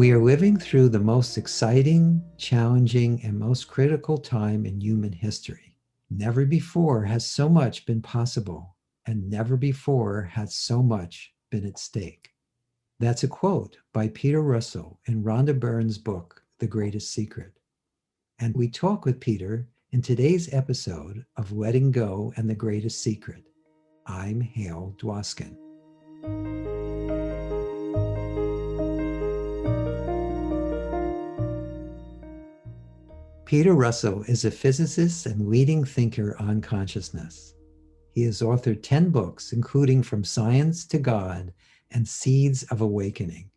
We are living through the most exciting, challenging, and most critical time in human history. Never before has so much been possible, and never before has so much been at stake. That's a quote by Peter Russell in Rhonda Byrne's book, The Greatest Secret. And we talk with Peter in today's episode of Letting Go and the Greatest Secret. I'm Hale Dwoskin. Peter Russell is a physicist and leading thinker on consciousness. He has authored 10 books, including From Science to God and Seeds of Awakening.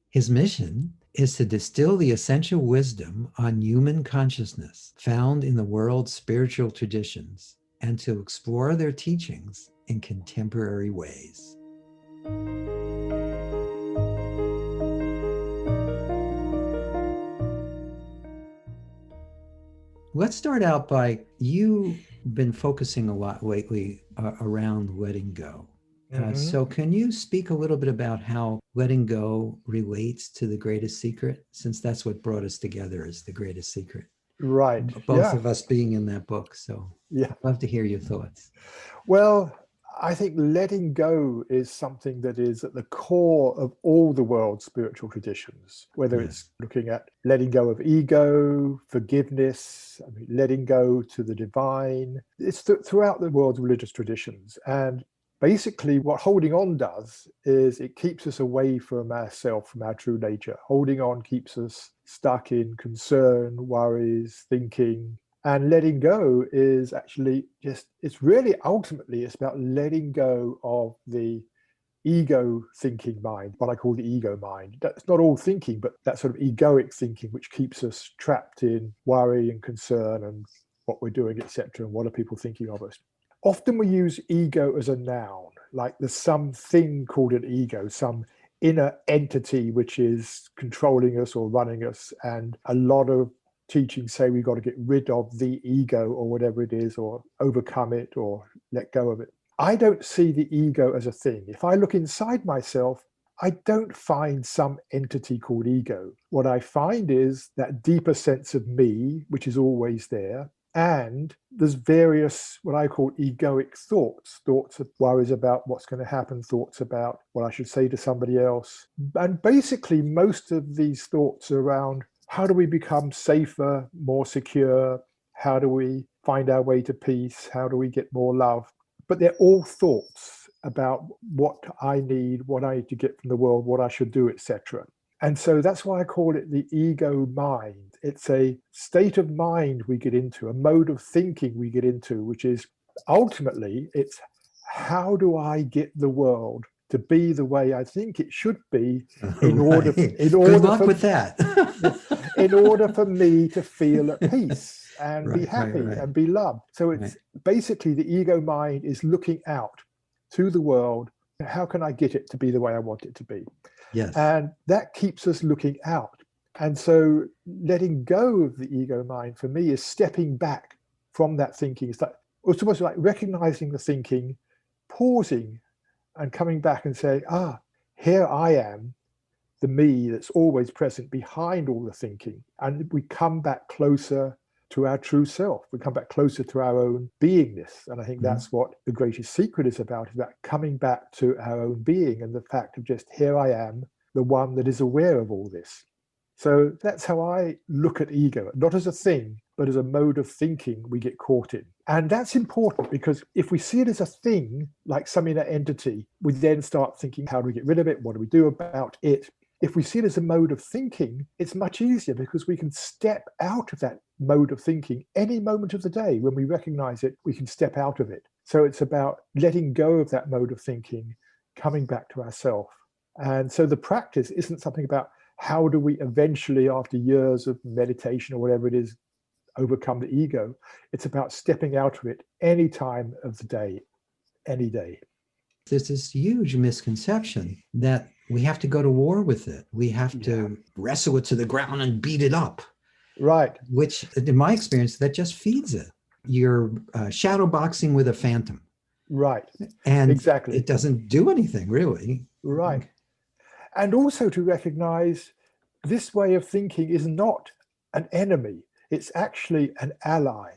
His mission is to distill the essential wisdom on human consciousness found in the world's spiritual traditions and to explore their teachings in contemporary ways. Let's start out by, you've been focusing a lot lately around letting go. So can you speak a little bit about how letting go relates to the greatest secret, since that's what brought us together, is the greatest secret? Right. Both of us being in that book. So I'd love to hear your thoughts. Well, I think letting go is something that is at the core of all the world's spiritual traditions, whether it's looking at letting go of ego, forgiveness, letting go to the divine. It's throughout the world's religious traditions. And basically what holding on does is it keeps us away from ourselves, from our true nature. Holding on keeps us stuck in concern, worries, thinking. And letting go is actually it's really ultimately, it's about letting go of the ego thinking mind, what I call the ego mind. That's not all thinking, but that sort of egoic thinking, which keeps us trapped in worry and concern and what we're doing, etc. And what are people thinking of us? Often we use ego as a noun, like there's something called an ego, some inner entity which is controlling us or running us. And a lot of teachings say we've got to get rid of the ego or whatever it is, or overcome it or let go of it. I don't see the ego as a thing. If I look inside myself, I don't find some entity called ego. What I find is that deeper sense of me, which is always there. And there's various, what I call egoic thoughts of worries about what's going to happen, thoughts about what I should say to somebody else. And basically, most of these thoughts are around how do we become safer, more secure? How do we find our way to peace? How do we get more love? But they're all thoughts about what I need to get from the world, what I should do, etc. And so that's why I call it the ego mind. It's a state of mind we get into, a mode of thinking we get into, which is ultimately, it's how do I get the world to be the way I think it should be in order Good luck with that. in order for me to feel at peace and be happy and be loved. So it's basically the ego mind is looking out to the world. How can I get it to be the way I want it to be? Yes. And that keeps us looking out. And so letting go of the ego mind for me is stepping back from that thinking. It's almost like recognizing the thinking, pausing and coming back and saying, here I am, the me that's always present behind all the thinking. And we come back closer to our true self. We come back closer to our own beingness. And I think that's what the greatest secret is about coming back to our own being and the fact of just, here I am, the one that is aware of all this. So that's how I look at ego, not as a thing, but as a mode of thinking we get caught in. And that's important because if we see it as a thing, like some inner entity, we then start thinking, how do we get rid of it? What do we do about it? If we see it as a mode of thinking, it's much easier because we can step out of that mode of thinking any moment of the day. When we recognize it, we can step out of it. So it's about letting go of that mode of thinking, coming back to ourselves. And so the practice isn't something about how do we eventually, after years of meditation or whatever it is, overcome the ego. It's about stepping out of it any time of the day, any day. There's this huge misconception that we have to go to war with it. We have to wrestle it to the ground and beat it up. Right. Which, in my experience, that just feeds it. You're shadow boxing with a phantom. Right. And exactly. It doesn't do anything, really. Right. And also to recognize this way of thinking is not an enemy, it's actually an ally.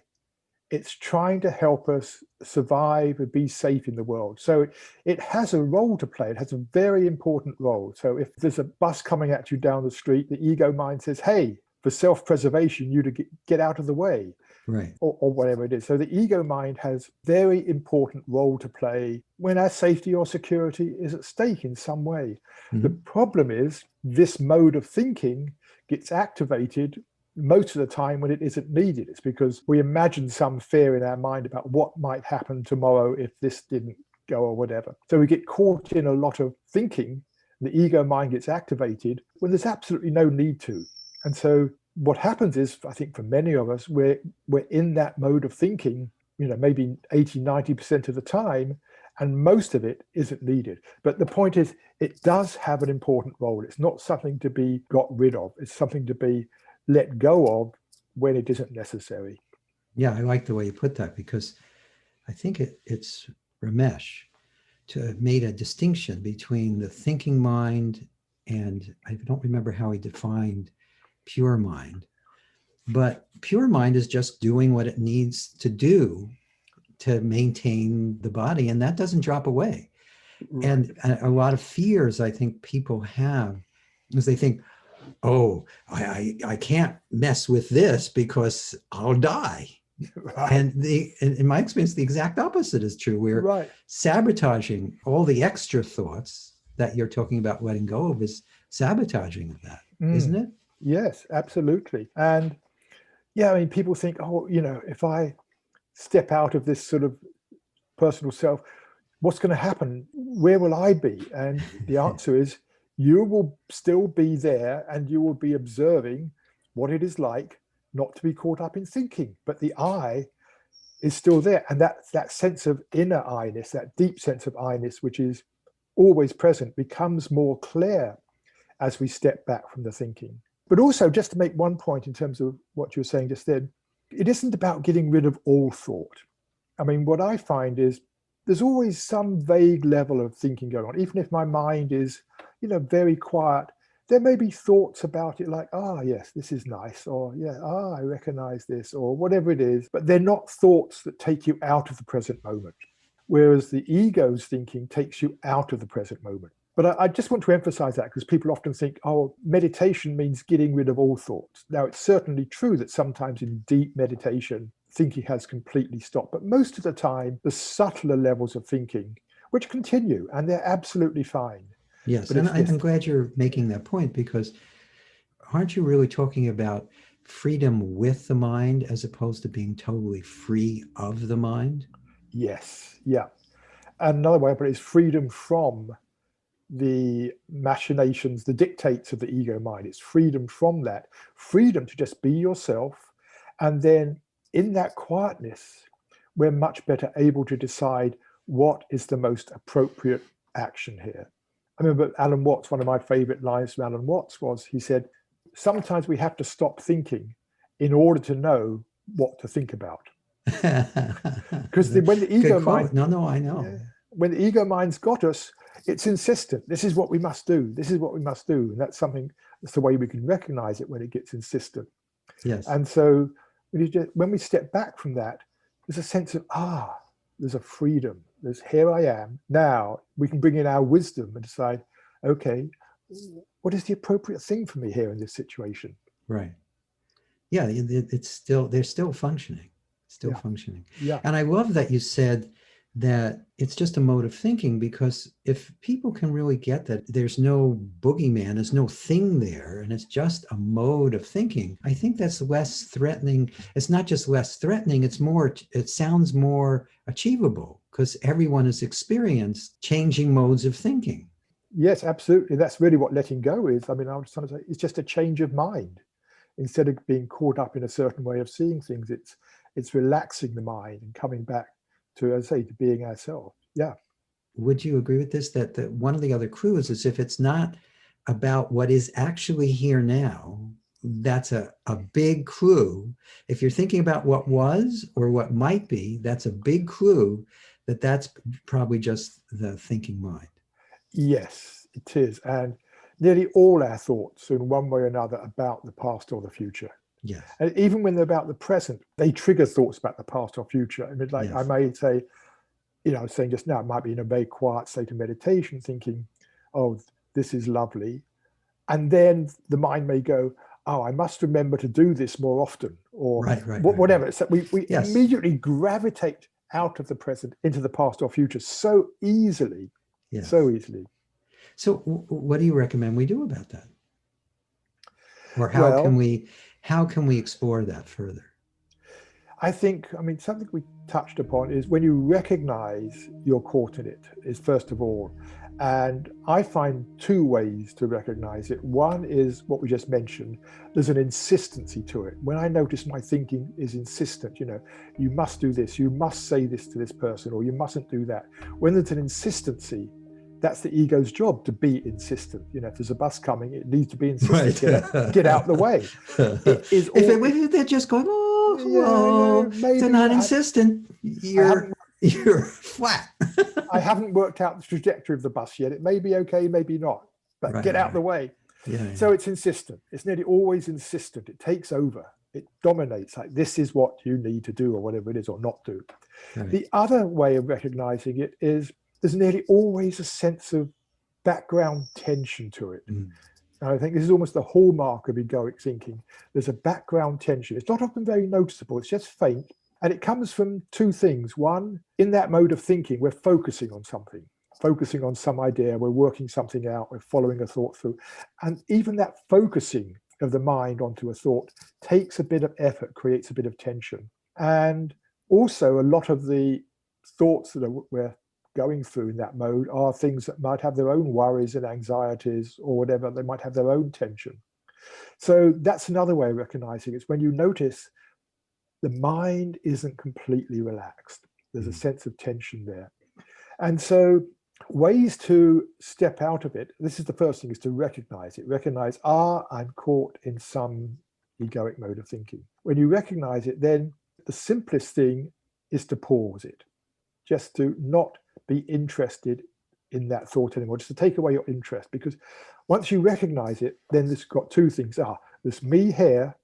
It's trying to help us survive and be safe in the world. So it has a role to play. It has a very important role. So if there's a bus coming at you down the street, the ego mind says, hey, for self-preservation, you to get out of the way. Right. Or whatever it is. So the ego mind has very important role to play when our safety or security is at stake in some way. Mm-hmm. The problem is this mode of thinking gets activated most of the time when it isn't needed. It's because we imagine some fear in our mind about what might happen tomorrow if this didn't go or whatever. So we get caught in a lot of thinking. The ego mind gets activated when there's absolutely no need to. And so what happens is, I think for many of us, we're in that mode of thinking, maybe 80, 90% of the time, and most of it isn't needed. But the point is, it does have an important role. It's not something to be got rid of. It's something to be let go of when it isn't necessary. Yeah, I like the way you put that, because I think it's Ramesh to made a distinction between the thinking mind, and I don't remember how he defined pure mind, but pure mind is just doing what it needs to do to maintain the body, and that doesn't drop away. Right. And a lot of fears I think people have is they think, oh, I can't mess with this because I'll die. Right. And in my experience, the exact opposite is true. We're sabotaging all the extra thoughts that you're talking about letting go of, is sabotaging of that, isn't it? Yes, absolutely. And yeah, I mean, people think, oh, if I step out of this sort of personal self, what's going to happen? Where will I be? And the answer is, you will still be there, and you will be observing what it is like not to be caught up in thinking. But the I is still there. And that sense of inner I-ness, that deep sense of I-ness, which is always present, becomes more clear as we step back from the thinking. But also, just to make one point in terms of what you were saying just then, it isn't about getting rid of all thought. I mean, what I find is there's always some vague level of thinking going on. Even if my mind is, very quiet, there may be thoughts about it like, yes, this is nice, or yeah, I recognize this, or whatever it is, but they're not thoughts that take you out of the present moment. Whereas the ego's thinking takes you out of the present moment. But I just want to emphasize that, because people often think, meditation means getting rid of all thoughts. Now, it's certainly true that sometimes in deep meditation, thinking has completely stopped. But most of the time, the subtler levels of thinking, which continue, and they're absolutely fine. Yes, but I'm glad you're making that point, because aren't you really talking about freedom with the mind as opposed to being totally free of the mind? Yes, yeah. And another way of putting it is freedom from the machinations, the dictates of the ego mind. It's freedom from that, freedom to just be yourself. And then in that quietness, we're much better able to decide what is the most appropriate action here. I remember Alan Watts, one of my favorite lines from Alan Watts was, he said, sometimes we have to stop thinking in order to know what to think about. Because when the ego mind, I know. Yeah, when the ego mind's got us, it's insistent. This is what we must do. This is what we must do. And that's the way we can recognize it, when it gets insistent. Yes. And so when we step back from that, there's a sense of, there's a freedom. There's, here I am. Now we can bring in our wisdom and decide, okay, what is the appropriate thing for me here in this situation? Right. Yeah, they're still functioning. Functioning. Yeah. And I love that you said that it's just a mode of thinking, because if people can really get that there's no boogeyman, there's no thing there, and it's just a mode of thinking, I think that's less threatening. It's not just less threatening, it sounds more achievable, because everyone has experienced changing modes of thinking. Yes, absolutely. That's really what letting go is. I mean, I was trying to say, it's just a change of mind. Instead of being caught up in a certain way of seeing things, it's relaxing the mind and coming back to, as I say, to being ourselves. Yeah. Would you agree with this, that one of the other clues is, if it's not about what is actually here now, that's a big clue. If you're thinking about what was or what might be, that's a big clue that's probably just the thinking mind. Yes, it is. And nearly all our thoughts in one way or another about the past or the future. Yes. And even when they're about the present, they trigger thoughts about the past or future. I mean, like Yes. I may say, I was saying just now, it might be in a very quiet state of meditation, thinking, oh, this is lovely. And then the mind may go, oh, I must remember to do this more often, or whatever. Right. So we Yes. immediately gravitate out of the present into the past or future so easily, Yes. so easily. So what do you recommend we do about that? Or how Well, can we explore that further? I think, something we touched upon is when you recognize you're caught in it, is first of all. And I find two ways to recognize it. One is what we just mentioned. There's an insistency to it. When I notice my thinking is insistent, you must do this, you must say this to this person, or you mustn't do that. When there's an insistency, that's the ego's job, to be insistent. If there's a bus coming, it needs to be insistent. Right. Get out the way. It is all, if they're just going, oh, maybe they're not insistent, you're flat. I haven't worked out the trajectory of the bus yet. It may be okay, maybe not, but get out the way. Yeah. So it's insistent. It's nearly always insistent. It takes over. It dominates, like this is what you need to do, or whatever it is, or not do. Right. The other way of recognizing it is there's nearly always a sense of background tension to it. And I think this is almost the hallmark of egoic thinking. There's a background tension. It's not often very noticeable. It's just faint. And it comes from two things. One, in that mode of thinking, we're focusing on something, focusing on some idea. We're working something out. We're following a thought through. And even that focusing of the mind onto a thought takes a bit of effort, creates a bit of tension. And also a lot of the thoughts that we're going through in that mode are things that might have their own worries and anxieties or whatever. They might have their own tension. So that's another way of recognizing it. It's when you notice the mind isn't completely relaxed. There's a sense of tension there. And so ways to step out of it, this is the first thing, is to recognize it. Recognize, I'm caught in some egoic mode of thinking. When you recognize it, then the simplest thing is to pause it. Just to not be interested in that thought anymore, just to take away your interest. Because once you recognize it, then there's got two things. There's me here,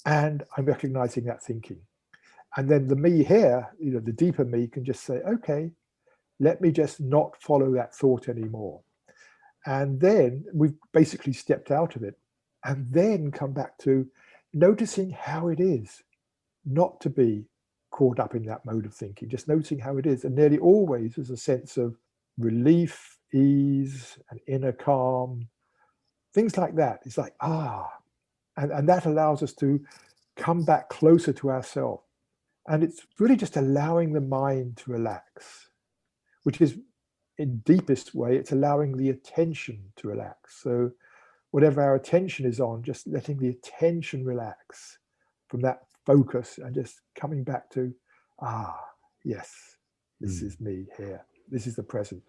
and I'm recognizing that thinking. And then the me here, the deeper me can just say, okay, let me just not follow that thought anymore. And then we've basically stepped out of it, and then come back to noticing how it is not to be caught up in that mode of thinking, just noticing how it is. And nearly always there's a sense of relief, ease, and inner calm, things like that. It's like, and that allows us to come back closer to ourselves. And it's really just allowing the mind to relax, which is, in deepest way, it's allowing the attention to relax. So whatever our attention is on, just letting the attention relax from that focus and just coming back to, yes, this is me here. This is the present.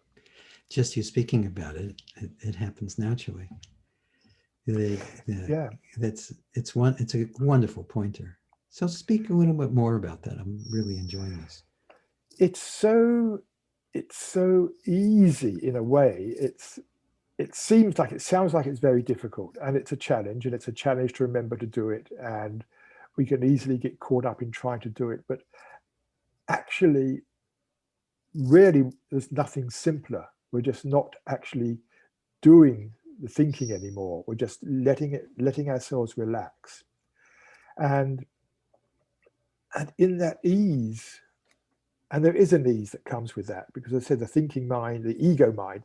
Just you speaking about it, it happens naturally. Yeah. It's a wonderful pointer. So speak a little bit more about that. I'm really enjoying this. It's so easy in a way. It sounds like it's very difficult, and it's a challenge, and it's a challenge to remember to do it. And we can easily get caught up in trying to do it. But actually, really, there's nothing simpler. We're just not actually doing the thinking anymore. We're just letting ourselves relax. And in that ease, and there is an ease that comes with that, because as I said, the thinking mind, the ego mind,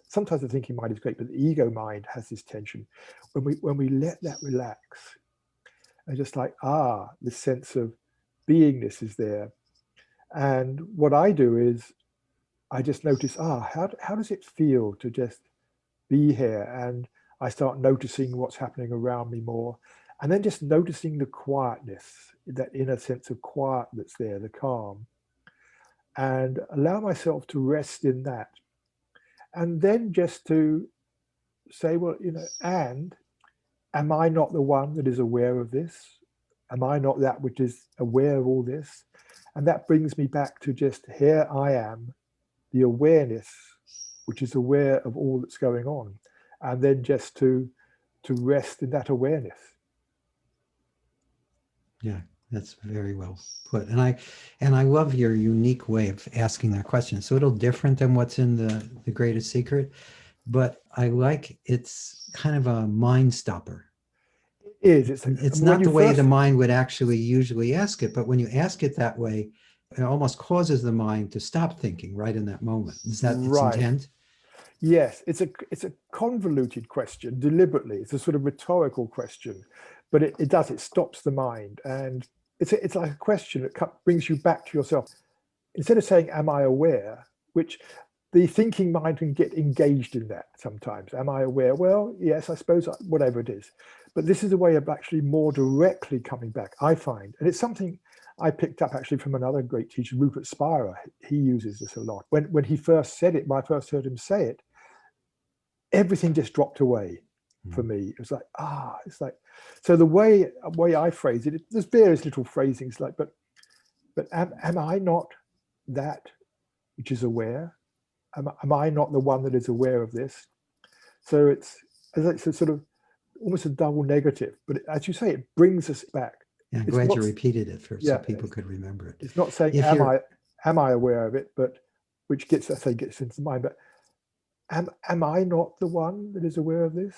sometimes the thinking mind is great, but the ego mind has this tension. When we let that relax, and just like, this sense of beingness is there. And what I do is I just notice, how does it feel to just be here? And I start noticing what's happening around me more. And then just noticing the quietness, that inner sense of quiet that's there, the calm. And allow myself to rest in that. And then just to say, well, and am I not the one that is aware of this? Am I not that which is aware of all this? And that brings me back to just, here I am, the awareness, which is aware of all that's going on. and then just to rest in that awareness. Yeah, that's very well put. And I love your unique way of asking that question. It's a little different than what's in the greatest secret, but I like it's kind of a mind stopper. It is. It's When not you the way the first, mind would actually usually ask it, but when you ask it that way, it almost causes the mind to stop thinking right in that moment. Is that its right. intent? Yes, it's a convoluted question deliberately. It's a sort of rhetorical question, but it stops the mind, and it's like a question that brings you back to yourself. Instead of saying, "Am I aware?" which the thinking mind can get engaged in that sometimes. Am I aware? Well, yes, I suppose, whatever it is. But this is a way of actually more directly coming back, I find. And it's something I picked up actually from another great teacher, Rupert Spira. He uses this a lot. When he first said it, when I first heard him say it, everything just dropped away for me. It was like, it's like, so the way I phrase it, there's various little phrasings like, but am I not that which is aware? Am I not the one that is aware of this? So it's a sort of almost a double negative, but as you say, it brings us back. Yeah, I'm It's glad not, you repeated it so yeah, people could remember it. it's not saying If you're, am I aware of it, but which gets into the mind, but am I not the one that is aware of this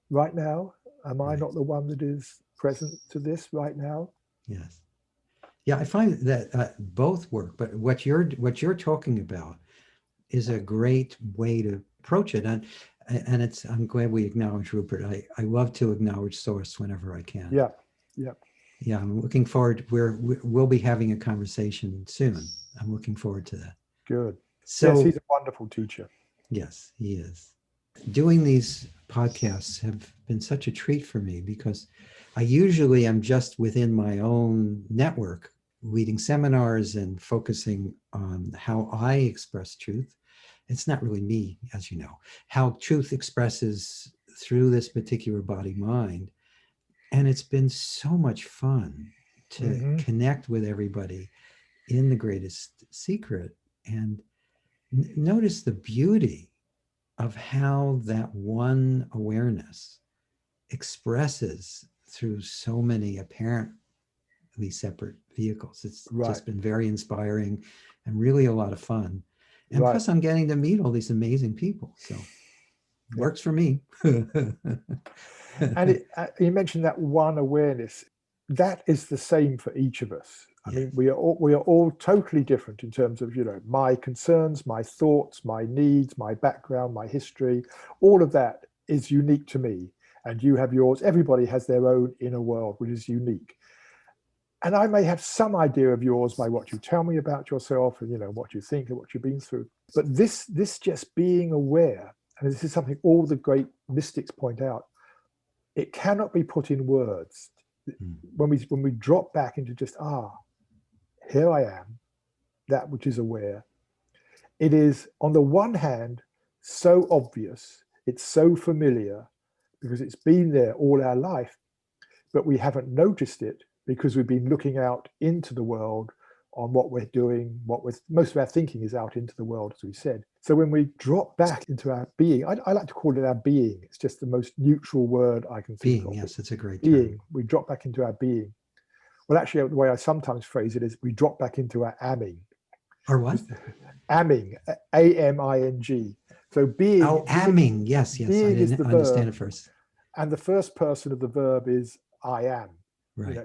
right now? Am I right, not the one that is present to this right now? yes. Yeah, I find that both work, but what you're talking about is a great way to approach it, and it's I'm glad we acknowledge Rupert. I love to acknowledge Source whenever I can. Yeah, yeah, Yeah, I'm looking forward. We'll be having a conversation soon. I'm looking forward to that. good. Yes, he's So a wonderful teacher. yes, he is. Doing these podcasts have been such a treat for me because I usually am just within my own network, leading seminars and focusing on how I express truth. It's not really me, as you know, how truth expresses through this particular body mind. And it's been so much fun to Hmm. connect with everybody in the greatest secret and notice the beauty of how that one awareness expresses through so many apparently separate vehicles. It's Right, just been very inspiring and really a lot of fun. And right. plus, I'm getting to meet all these amazing people. So Yeah. works for me. And you mentioned that one awareness. That is the same for each of us. I Yes. mean, we are all totally different in terms of, my concerns, my thoughts, my needs, my background, my history. All of that is unique to me, and you have yours. Everybody has their own inner world, which is unique. And I may have some idea of yours by what you tell me about yourself, and what you think and what you've been through. But this just being aware, and this is something all the great mystics point out, it cannot be put in words. Mm. When we drop back into just here I am, that which is aware, it is on the one hand so obvious, it's so familiar because it's been there all our life, but we haven't noticed it because we've been looking out into the world on what we're doing, most of our thinking is out into the world, as we said. So when we drop back into our being, I like to call it our being. It's just the most neutral word I can think Being, of. yes, it's a great term. Being, we drop back into our being. Well, actually, the way I sometimes phrase it is we drop back into our amming. Or what? Amming, Aming. So Oh, amming. Yes, yes. I being is didn't the understand verb, it first. and the first person of the verb is I am. Right.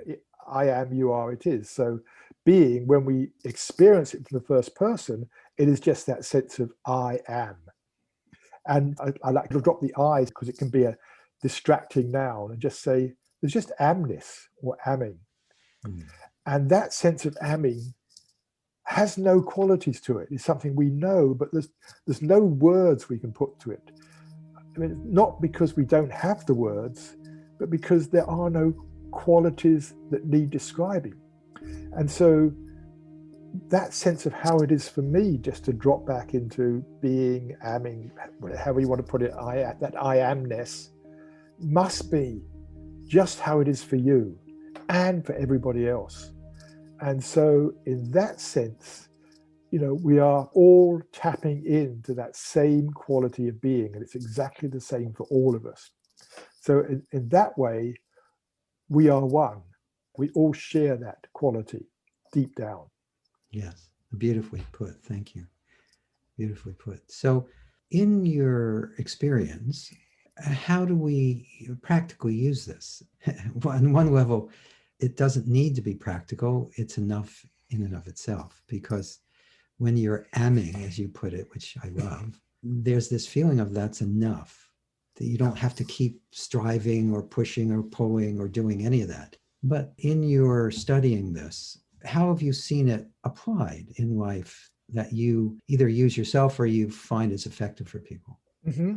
I am, you are, it is. So being, when we experience it from the first person, it is just that sense of I am. And I like to drop the I because it can be a distracting noun and just say there's just amness or amming. Mm. And that sense of amming has no qualities to it. It's something we know, but there's no words we can put to it. I mean, not because we don't have the words, but because there are no qualities that need describing. And so that sense of how it is for me just to drop back into being, amming, however you want to put it, that I amness must be just how it is for you and for everybody else. And so in that sense, we are all tapping into that same quality of being, and it's exactly the same for all of us. So in that way, we are one. We all share that quality deep down. Yes, beautifully put. Thank you. Beautifully put. So, in your experience, how do we practically use this? On one level, it doesn't need to be practical, it's enough in and of itself, because when you're amming, as you put it, which I love, there's this feeling of that's enough, that you don't have to keep striving or pushing or pulling or doing any of that. But in your studying this, how have you seen it applied in life that you either use yourself or you find is effective for people? Mm-hmm.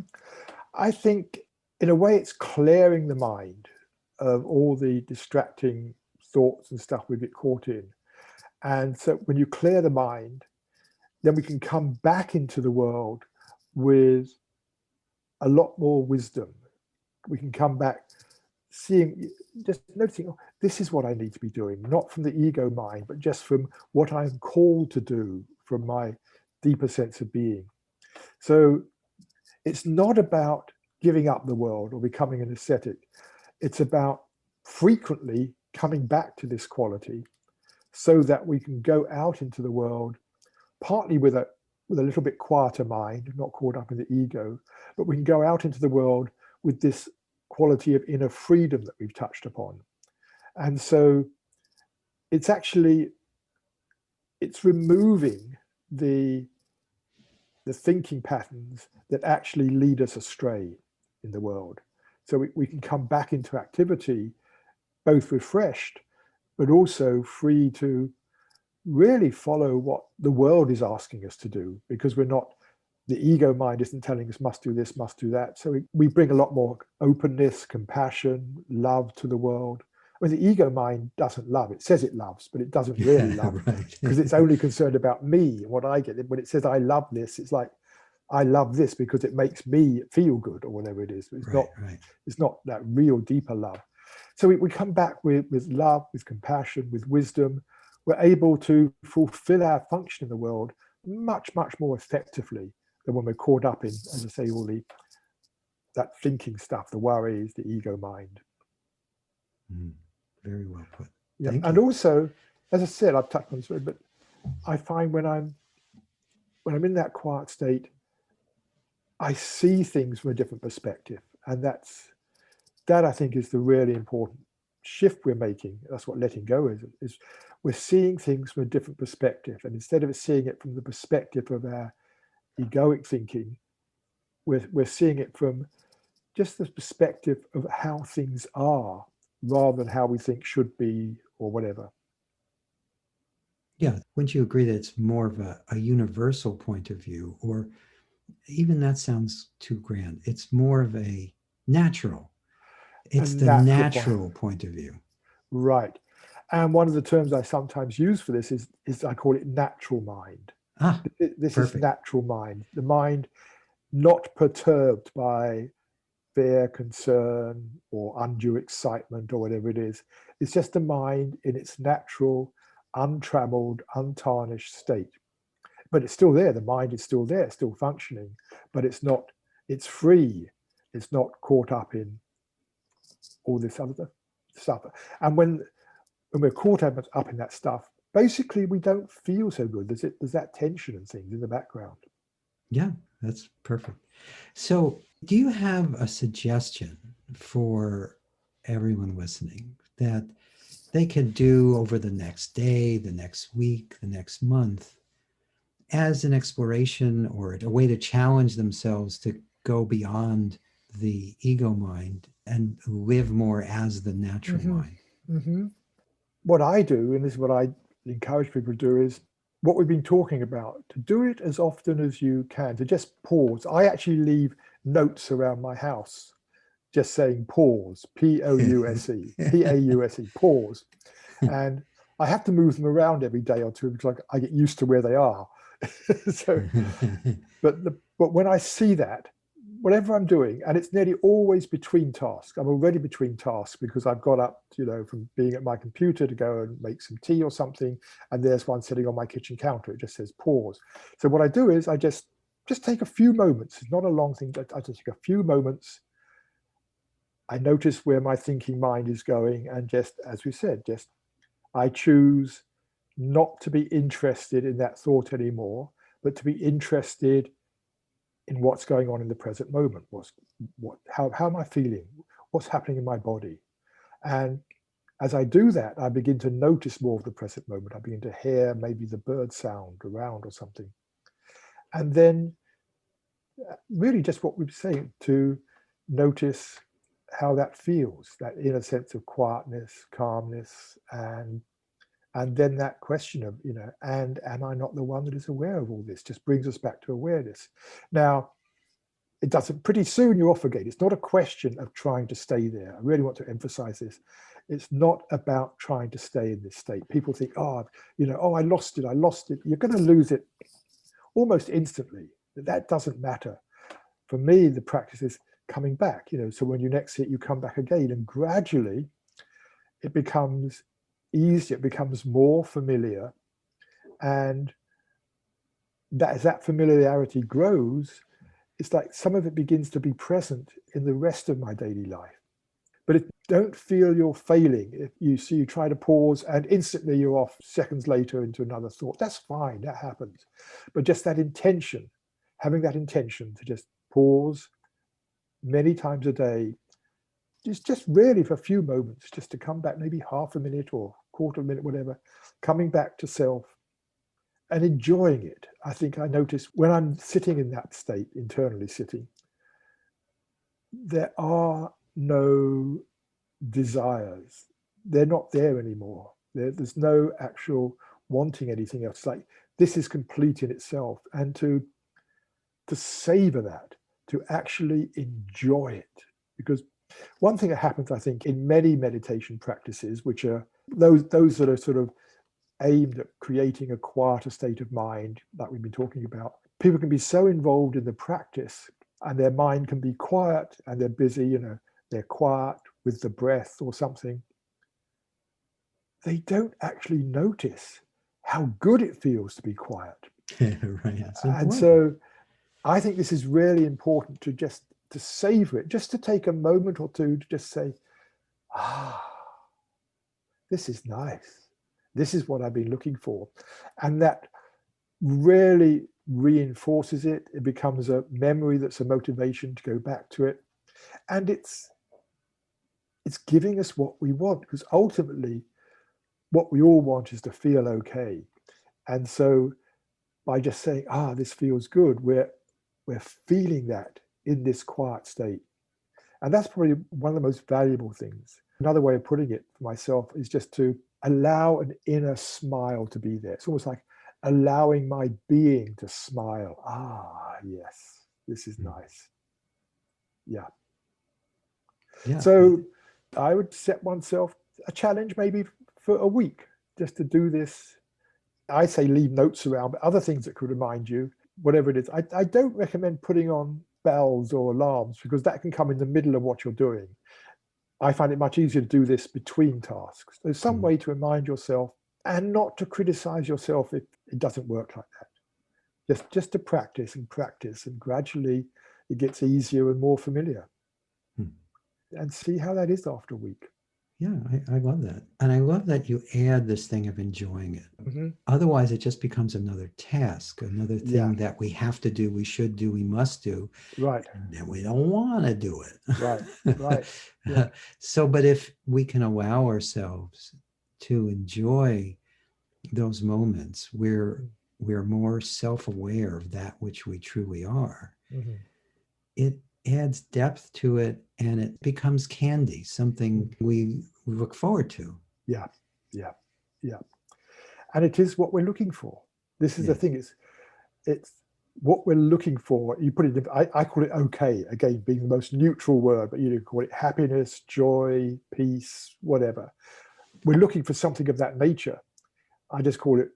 I think, in a way, it's clearing the mind of all the distracting thoughts and stuff we get caught in. And so when you clear the mind, then we can come back into the world with a lot more wisdom. We can come back seeing, just noticing, oh, this is what I need to be doing, not from the ego mind, but just from what I'm called to do from my deeper sense of being. So it's not about giving up the world or becoming an ascetic. It's about frequently coming back to this quality so that we can go out into the world partly with a little bit quieter mind, not caught up in the ego, but we can go out into the world with this quality of inner freedom that we've touched upon. And so it's removing the thinking patterns that actually lead us astray in the world. So we can come back into activity, both refreshed, but also free to really follow what the world is asking us to do, because the ego mind isn't telling us must do this, must do that. So we bring a lot more openness, compassion, love to the world. I mean, the ego mind doesn't love. It says it loves, but it doesn't really love, Right. because it's only concerned about me and what I get. When it says I love this, it's like, I love this because it makes me feel good, or whatever it is. Right, right. It's not that real deeper love. So we come back with love, with compassion, with wisdom. We're able to fulfill our function in the world much, much more effectively than when we're caught up in, as I say, all that thinking stuff, the worries, the ego mind. Very well put. Yeah, Thank and you. also, as I said, I've touched on this, but I find when I'm in that quiet state, I see things from a different perspective, and that I think is the really important shift we're making. That's what letting go is we're seeing things from a different perspective, and instead of seeing it from the perspective of our egoic thinking, we're seeing it from just the perspective of how things are, rather than how we think should be or whatever. Yeah. Wouldn't you agree that it's more of a universal point of view, or even that sounds too grand? It's more of a natural, A it's the natural point, natural point of view. right? And one of the terms I sometimes use for this is I call it natural mind. Ah, This is perfect. natural mind, the mind not perturbed by fear, concern, or undue excitement, or whatever it is. It's just a mind in its natural, untrammeled, untarnished state. But it's still there. The mind is still there, still functioning, but it's free. It's not caught up in all this other stuff. And when we're caught up in that stuff, basically we don't feel so good. There's that tension and things in the background. Yeah, that's perfect. So, do you have a suggestion for everyone listening that they can do over the next day, the next week, the next month as an exploration or a way to challenge themselves to go beyond the ego mind and live more as the natural Mm-hmm. mind? Mm-hmm. What I do, and this is what I encourage people to do, is what we've been talking about, to do it as often as you can, to just pause. I actually leave notes around my house just saying pause, P-O-U-S-E, P-A-U-S-E, pause. And I have to move them around every day or two because I get used to where they are. So, but when I see that, whatever I'm doing, and it's nearly always between tasks. I'm already between tasks because I've got up, from being at my computer to go and make some tea or something, and there's one sitting on my kitchen counter. It just says pause. So what I do is I just take a few moments. It's not a long thing. I just take a few moments. I notice where my thinking mind is going, and just, as we said, just I choose not to be interested in that thought anymore, but to be interested in what's going on in the present moment. How am I feeling? What's happening in my body? And as I do that, I begin to notice more of the present moment. I begin to hear maybe the bird sound around or something. And then really just what we were saying, to notice how that feels, that inner sense of quietness, calmness, and then that question of, and am I not the one that is aware of all this? Just brings us back to awareness. Now, it doesn't, pretty soon you're off again. It's not a question of trying to stay there. I really want to emphasize this. It's not about trying to stay in this state. People think, oh, I lost it. You're going to lose it almost instantly. That doesn't matter. For me, the practice is coming back, so when you next see it, you come back again, and gradually it becomes easier, it becomes more familiar. And that as that familiarity grows, it's like some of it begins to be present in the rest of my daily life. But don't feel you're failing. If you try to pause and instantly you're off seconds later into another thought. That's fine, that happens. But just that intention, having that intention to just pause many times a day, just really for a few moments, just to come back, maybe half a minute or quarter of a minute, whatever, coming back to self and enjoying it. I think I notice when I'm sitting in that state, internally sitting, there are no desires. They're not there anymore. There's no actual wanting anything else. It's like this is complete in itself. And to savor that, to actually enjoy it. Because one thing that happens, I think, in many meditation practices, which are those that are sort of aimed at creating a quieter state of mind, like we've been talking about, people can be so involved in the practice and their mind can be quiet and they're busy, they're quiet with the breath or something. They don't actually notice how good it feels to be quiet. Right. And so I think this is really important to just to savor it, just to take a moment or two to just say, this is nice. This is what I've been looking for. And that really reinforces it. It becomes a memory that's a motivation to go back to it. And it's giving us what we want, because ultimately what we all want is to feel okay. And so by just saying, this feels good, we're feeling that in this quiet state. And that's probably one of the most valuable things. Another way of putting it for myself is just to allow an inner smile to be there. It's almost like allowing my being to smile. Yes, this is nice. Yeah. So I would set oneself a challenge maybe for a week just to do this. I say leave notes around, but other things that could remind you, whatever it is. I don't recommend putting on bells or alarms because that can come in the middle of what you're doing. I find it much easier to do this between tasks. There's some way to remind yourself and not to criticize yourself if it doesn't work like that. Just to practice, and gradually it gets easier and more familiar. And see how that is after a week. Yeah, I love that. And I love that you add this thing of enjoying it. Mm-hmm. Otherwise, it just becomes another task, another thing that we have to do, we should do, we must do. Right. And we don't want to do it. Right. Yeah. So, but if we can allow ourselves to enjoy those moments where we're more self-aware of that which we truly are, it adds depth to it and it becomes candy, something we look forward to. Yeah. And it is what we're looking for. This is the thing, it's what we're looking for. You put it, I call it okay, again, being the most neutral word, but you call it happiness, joy, peace, whatever. We're looking for something of that nature. I just call it,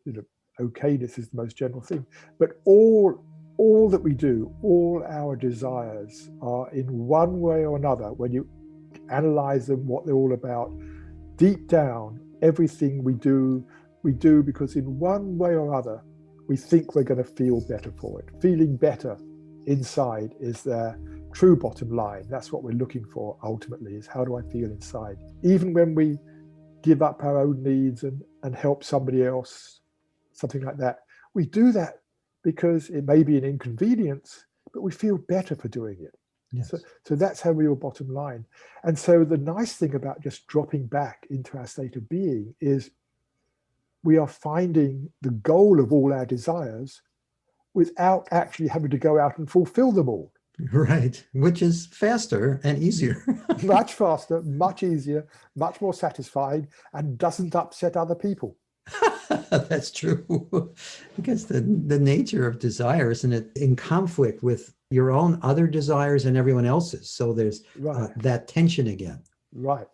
okayness is the most general thing. But all all that we do, all our desires are in one way or another, when you analyze them, what they're all about, deep down, everything we do because in one way or other, we think we're going to feel better for it. Feeling better inside is the true bottom line. That's what we're looking for ultimately, is how do I feel inside? Even when we give up our own needs and help somebody else, something like that, we do that because it may be an inconvenience, but we feel better for doing it. Yes. So that's how real bottom line. And so the nice thing about just dropping back into our state of being is we are finding the goal of all our desires without actually having to go out and fulfill them all. Right. Which is faster and easier. Much faster, much easier, much more satisfying, and doesn't upset other people. That's true. Because the nature of desire, isn't it, in conflict with your own other desires and everyone else's? So there's that tension again. Right.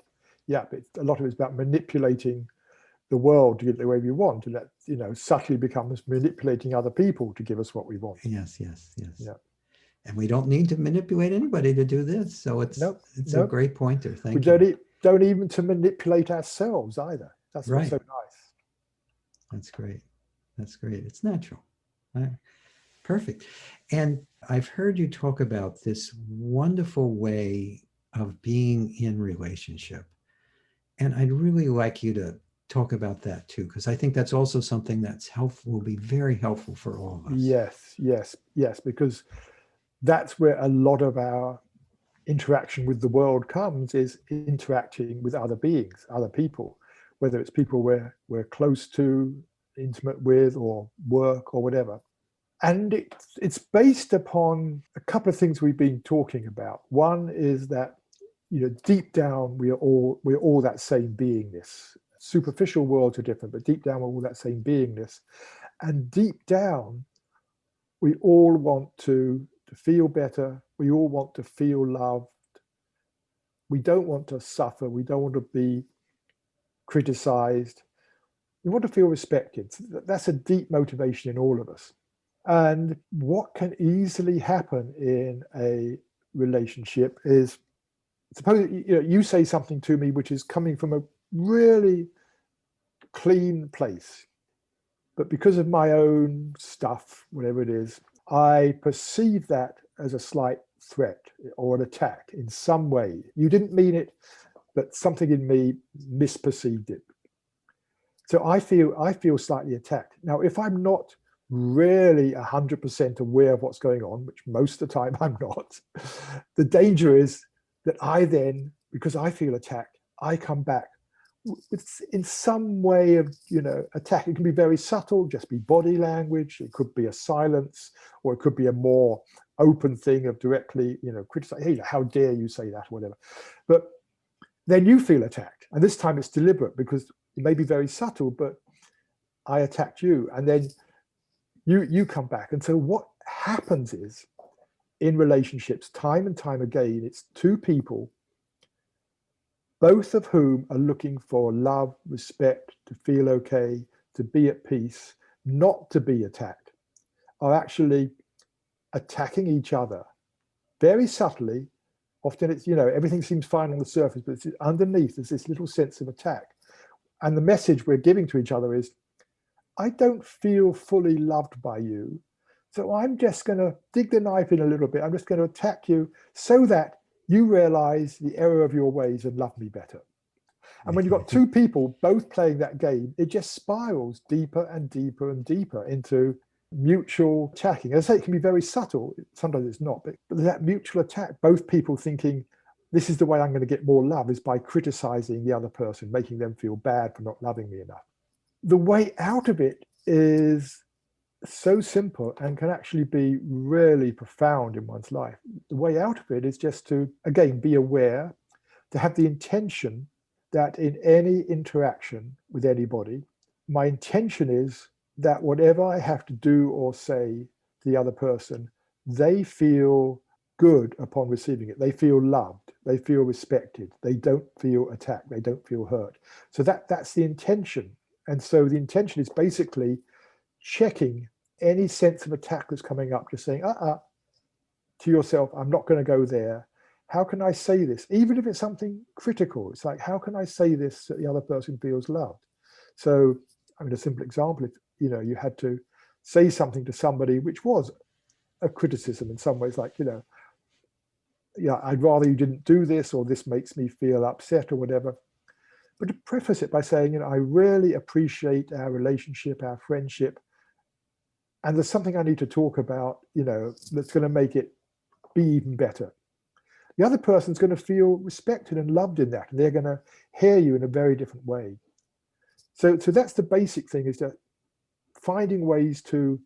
Yeah, but a lot of it's about manipulating the world to get the way we want, and that, you know, subtly becomes manipulating other people to give us what we want. Yes, yes, yes. Yeah. And we don't need to manipulate anybody to do this. So it's a great pointer. Thank you. We don't even to manipulate ourselves either. That's what's so nice. That's great. That's great. It's natural. Perfect. And I've heard you talk about this wonderful way of being in relationship. And I'd really like you to talk about that too, because I think that's also something that's helpful, will be very helpful for all of us. Yes, because that's where a lot of our interaction with the world comes, is interacting with other beings, other people, whether it's people we're close to, intimate with, or work or whatever. And it's based upon a couple of things we've been talking about. One is that, you know, deep down we're all that same beingness. Superficial worlds are different, but deep down we're all that same beingness. And deep down, we all want to feel better. We all want to feel loved. We don't want to suffer. We don't want to be criticized. We want to feel respected. That's a deep motivation in all of us. And what can easily happen in a relationship is, suppose you say something to me which is coming from a really clean place, but because of my own stuff, whatever it is, I perceive that as a slight threat or an attack in some way. You didn't mean it, but something in me misperceived it. So I feel slightly attacked. Now, if I'm not really 100% aware of what's going on, which most of the time I'm not, the danger is that I then, because I feel attacked, I come back with, in some way of, attack. It can be very subtle, just be body language. It could be a silence, or it could be a more open thing of directly, criticize, hey, how dare you say that, or whatever. But then you feel attacked. And this time it's deliberate, because it may be very subtle, but I attacked you. And then you come back. And so what happens is, in relationships, time and time again, it's two people, both of whom are looking for love, respect, to feel okay, to be at peace, not to be attacked, are actually attacking each other very subtly. Often it's, everything seems fine on the surface, but it's underneath, there's this little sense of attack. And the message we're giving to each other is, I don't feel fully loved by you, so I'm just going to dig the knife in a little bit. I'm just going to attack you so that you realize the error of your ways and love me better. And when you've got two people both playing that game, it just spirals deeper and deeper and deeper into mutual attacking. As I say, it can be very subtle. Sometimes it's not, but that mutual attack, both people thinking, this is the way I'm going to get more love, is by criticizing the other person, making them feel bad for not loving me enough. The way out of it is so simple and can actually be really profound in one's life. The way out of it is just to, again, be aware, to have the intention that in any interaction with anybody, my intention is that whatever I have to do or say to the other person, they feel good upon receiving it. They feel loved. They feel respected. They don't feel attacked. They don't feel hurt. So that's the intention. And so the intention is basically checking any sense of attack that's coming up, just saying, to yourself, I'm not going to go there. How can I say this? Even if it's something critical, it's like, how can I say this so the other person feels loved? So, I mean, a simple example, if, you know, you had to say something to somebody which was a criticism in some ways, like, you know, yeah, I'd rather you didn't do this, or this makes me feel upset or whatever. But to preface it by saying, you know, I really appreciate our relationship, our friendship, and there's something I need to talk about, you know, that's going to make it be even better. The other person's going to feel respected and loved in that, and they're going to hear you in a very different way. So that's the basic thing, is that finding ways to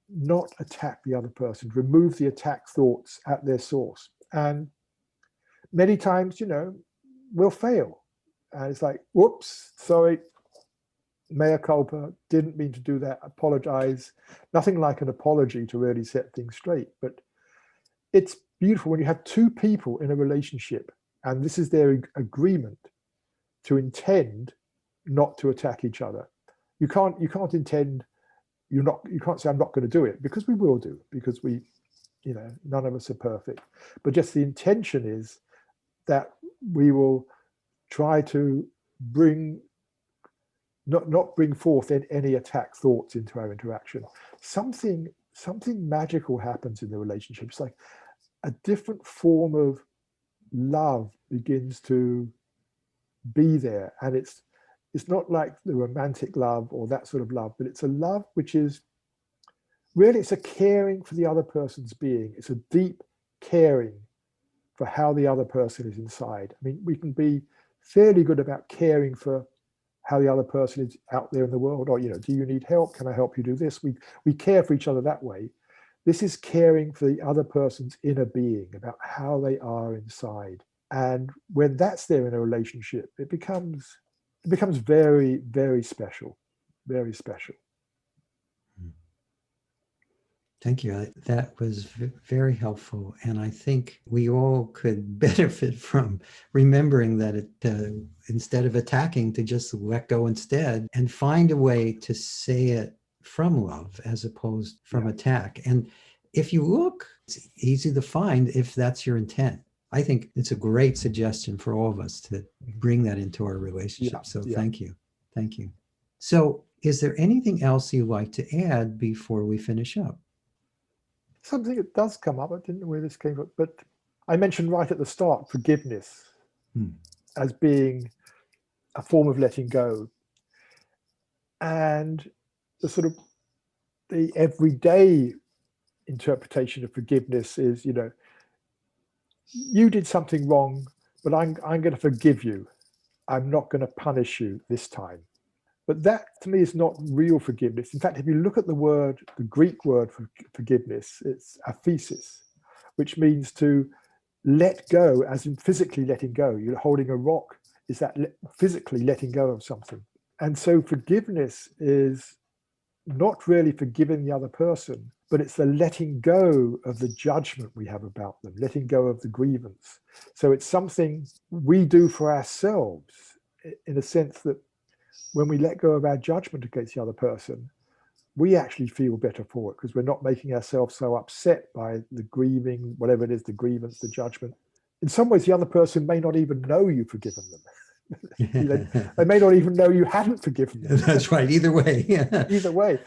not attack the other person, remove the attack thoughts at their source. And many times, you know, we'll fail. And it's like, whoops, sorry, mea culpa, didn't mean to do that, apologize. Nothing like an apology to really set things straight. But it's beautiful when you have two people in a relationship and this is their agreement to intend not to attack each other. You can't intend, you can't say I'm not going to do it, because we will do, because we, you know, none of us are perfect. But just the intention is that we will try to not bring forth any attack thoughts into our interaction. Something magical happens in the relationship. It's like a different form of love begins to be there, and it's not like the romantic love or that sort of love, but it's a love which is really, it's a caring for the other person's being. It's a deep caring for how the other person is inside. I mean, we can be fairly good about caring for how the other person is out there in the world, or, you know, do you need help? Can I help you do this? We care for each other that way. This is caring for the other person's inner being, about how they are inside. And when that's there in a relationship, it becomes very, very special, very special. Thank you. That was very helpful. And I think we all could benefit from remembering that instead of attacking, to just let go instead and find a way to say it from love as opposed from attack. And if you look, it's easy to find if that's your intent. I think it's a great suggestion for all of us to bring that into our relationship. Thank you. Thank you. So is there anything else you'd like to add before we finish up? Something that does come up, I didn't know where this came from, but I mentioned right at the start forgiveness as being a form of letting go. And the sort of the everyday interpretation of forgiveness is, you know, you did something wrong, but I'm going to forgive you. I'm not going to punish you this time. But that, to me, is not real forgiveness. In fact, if you look at the Greek word for forgiveness, it's aphesis, which means to let go, as in physically letting go. You're holding a rock, is that physically letting go of something. And so forgiveness is not really forgiving the other person, but it's the letting go of the judgment we have about them, letting go of the grievance. So it's something we do for ourselves, in a sense that when we let go of our judgment against the other person, we actually feel better for it, because we're not making ourselves so upset by the grieving, whatever it is, the grievance, the judgment. In some ways, the other person may not even know you've forgiven them. They may not even know you haven't forgiven them. That's right. Either way. Either way.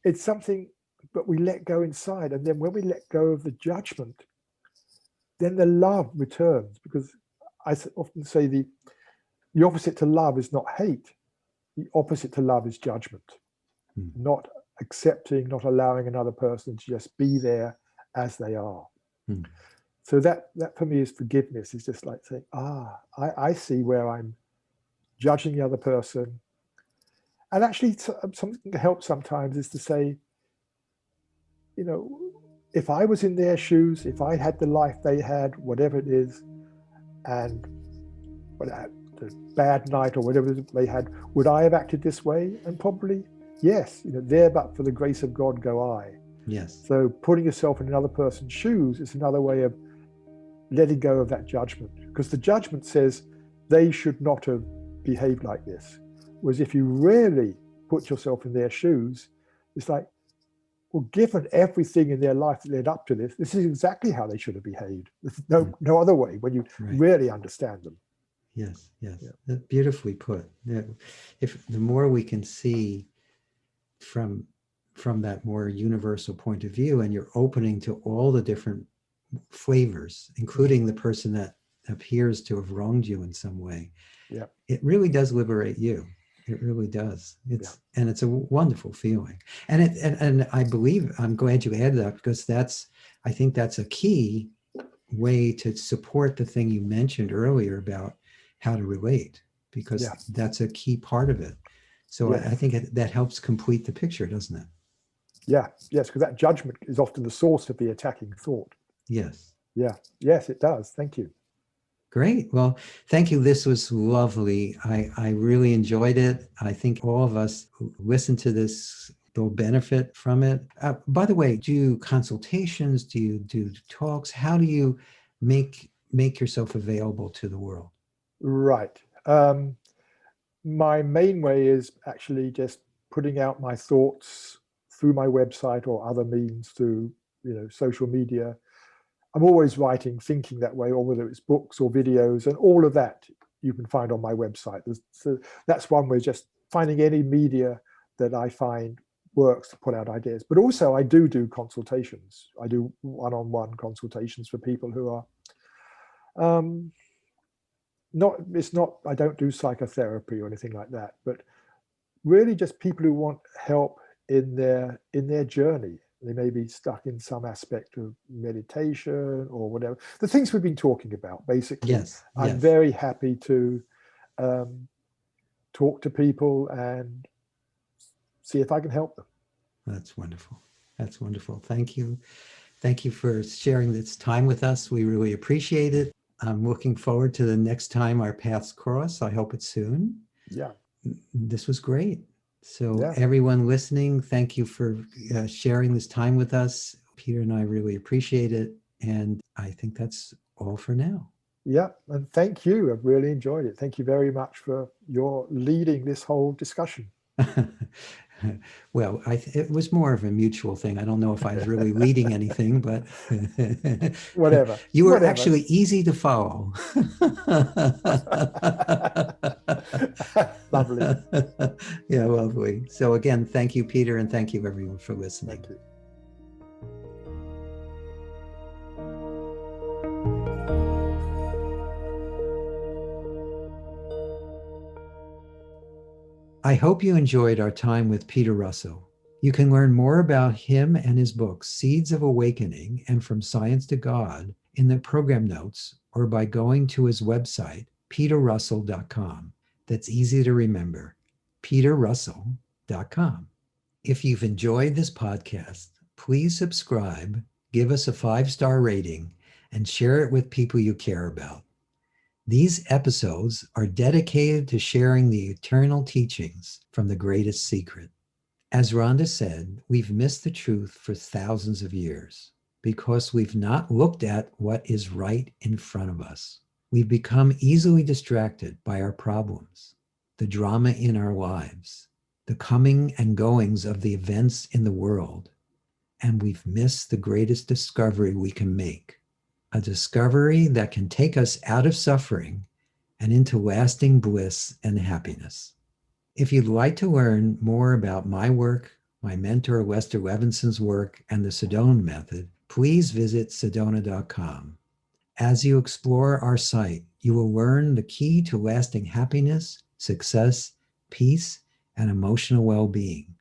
It's something, but we let go inside. And then when we let go of the judgment, then the love returns, because I often say the opposite to love is not hate. The opposite to love is judgment, not accepting, not allowing another person to just be there as they are. So that for me is forgiveness. Is just like saying, I see where I'm judging the other person. And actually, something that helps sometimes is to say, you know, if I was in their shoes, if I had the life they had, whatever it is, and the bad night or whatever they had, would I have acted this way? And probably yes. You know, there but for the grace of God go I. Yes. So putting yourself in another person's shoes is another way of letting go of that judgment, because the judgment says they should not have behaved like this. Whereas if you really put yourself in their shoes, it's like, well, given everything in their life that led up to this is exactly how they should have behaved. There's no other way when you really understand them. Yes, yes. Yeah. Beautifully put. If the more we can see from that more universal point of view, and you're opening to all the different flavors, including the person that appears to have wronged you in some way, yeah, it really does liberate you. It really does. And it's a wonderful feeling. And I believe, I'm glad you added that, because I think that's a key way to support the thing you mentioned earlier about how to relate, because that's a key part of it. So I think that helps complete the picture, doesn't it? Yeah, yes, because that judgment is often the source of the attacking thought. Yes. Yeah, yes, it does. Thank you. Great. Well, thank you. This was lovely. I really enjoyed it. I think all of us who listen to this will benefit from it. By the way, do you consultations? Do you do talks? How do you make yourself available to the world? Right. My main way is actually just putting out my thoughts through my website or other means, through social media. I'm always writing, thinking that way, or whether it's books or videos, and all of that you can find on my website. So that's one way, just finding any media that I find works to put out ideas. But also I do consultations. I do one-on-one consultations for people who are I don't do psychotherapy or anything like that, but really just people who want help in their journey. They may be stuck in some aspect of meditation or whatever. The things we've been talking about, basically. Yes. I'm very happy to talk to people and see if I can help them. That's wonderful. That's wonderful. Thank you. Thank you for sharing this time with us. We really appreciate it. I'm looking forward to the next time our paths cross. I hope it's soon. Yeah. This was great. So everyone listening, thank you for sharing this time with us. Peter and I really appreciate it. And I think that's all for now. Yeah. And thank you. I've really enjoyed it. Thank you very much for your leading this whole discussion. Well, it was more of a mutual thing. I don't know if I was really leading anything, but whatever. You were actually easy to follow. Lovely. Yeah, lovely. So again, thank you, Peter, and thank you everyone for listening. Thank you. I hope you enjoyed our time with Peter Russell. You can learn more about him and his books, Seeds of Awakening and From Science to God, in the program notes or by going to his website, peterrussell.com. That's easy to remember, peterrussell.com. If you've enjoyed this podcast, please subscribe, give us a 5-star rating, and share it with people you care about. These episodes are dedicated to sharing the eternal teachings from the greatest secret. As Rhonda said, we've missed the truth for thousands of years because we've not looked at what is right in front of us. We've become easily distracted by our problems, the drama in our lives, the coming and goings of the events in the world, and we've missed the greatest discovery we can make. A discovery that can take us out of suffering and into lasting bliss and happiness. If you'd like to learn more about my work, my mentor Lester Levinson's work, and the Sedona method, please visit sedona.com. As you explore our site, you will learn the key to lasting happiness, success, peace, and emotional well-being.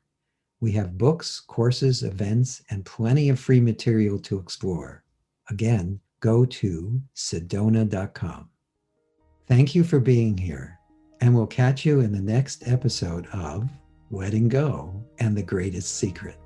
We have books, courses, events, and plenty of free material to explore. Again, go to sedona.com. Thank you for being here, and we'll catch you in the next episode of Letting Go and the Greatest Secret.